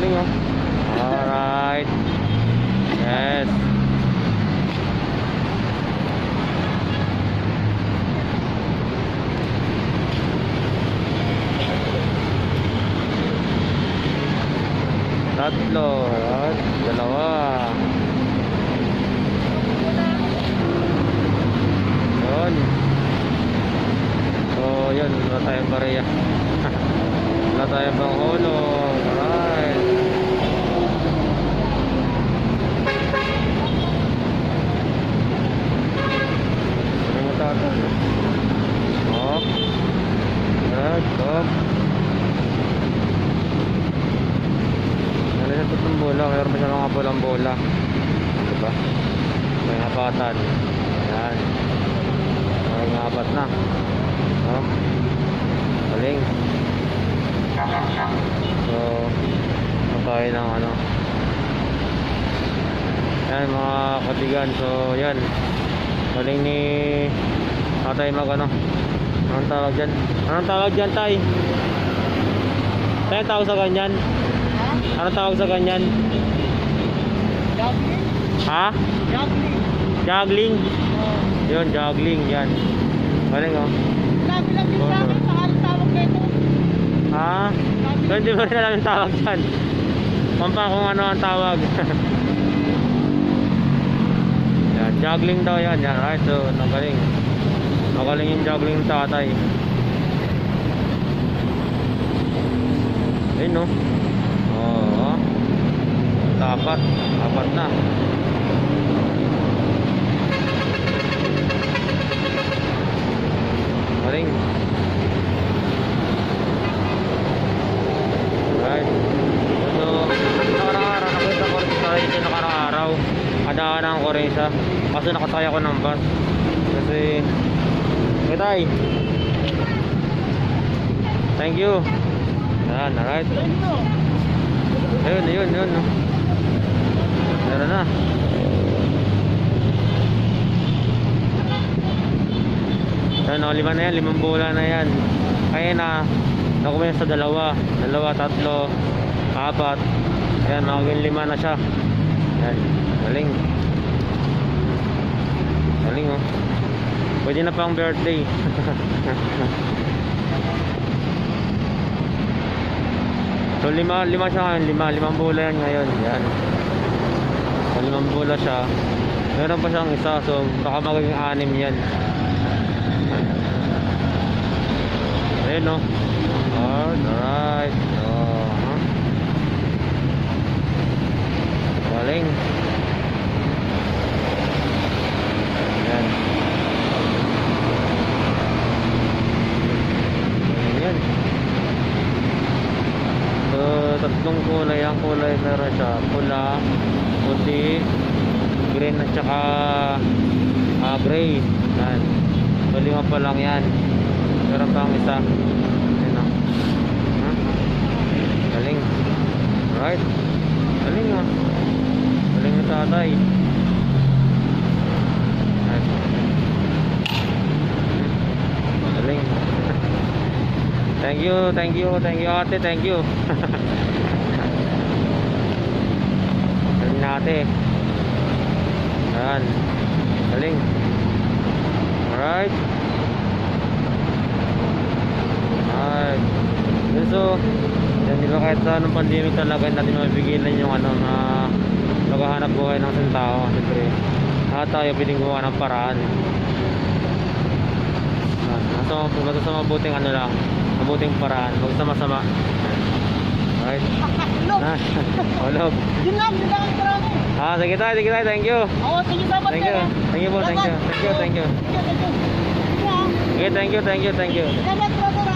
Galing oh. Alright. Yes. Tatlo. At dalawa. Yun. So yun, wala tayong bariya. Wala tayong panghulog. Alright. Ano mo tatang? Hop. Alright, hop. Nalisa itong bola, mayroon pa siya mga pulang bola. Diba? May ngapatan. Ayan. May ngapat na. Hop. Galing. So tayo ng ano, yan mga katigan. So yan, galing ni tatay mag ano, anong tawag dyan? Anong tawag dyan tay? Tayo tawag sa ganyan? Anong tawag sa ganyan? Juggling? Ha? Juggling. Juggling? Yun, juggling yan. Galing oh. Sabi lang din sa akin, saan tawag nito? Ha? So hindi mo rin alam yung tawag dyan. Pampa kung ano ang tawag. Yan, juggling daw yan. Yan, right? So, magaling. Magaling yung juggling ng tatay. Ayun no. Oo. Apat. Apat na. Galing. Right. So, nakarang-araw nakita ko rin sa nakarang-araw. Kadaan ko rin siya. Kasi nakataya ko ng bus. Kasi Kitay. Thank you. Yan, alright. Ayun, ayun, yun. No? Meron na. Yan, o, lima na yan. 5 bola na yan. Kaya na. Nakuha sa dalawa, tatlo, apat. Ayan, magiging 5 na siya. Ayan, galing. Galing oh. Pwede na pang birthday. So 5 siya ngayon, 5 bola yan ngayon. Ayan. So 5 bola siya. Meron pa siyang isa, so baka magiging 6 yan. Ayan oh. Alright. Galing. Ayan. Ayan. So, tatlong kulay. Ang kulay meron siya pula, puti, green at saka gray. Ayan. So, 5 pa lang yan. Meron pang isa. Galing. Right. Galing ah. Galing na tatay. Right. Galing. Thank you ate, thank you. Galing na ate. Ayan. Galing. Alright. Alright. So yan, di ba kahit sa anong pandemic talaga natin mabigilan yung ano na maghahanap buhay ng isang tao. Siyempre tayo pwedeng gumawa ng paraan. So basta sa mabuting ano lang, mabuting paraan, huwag sa masama. Right. Hulog. Yun lang ang parang. Sige tayo, thank you. Oo, sige sa Thank you. Thank you po, thank you. Thank you. Okay, thank you. Yeah. Okay, thank you. Salamat, brother.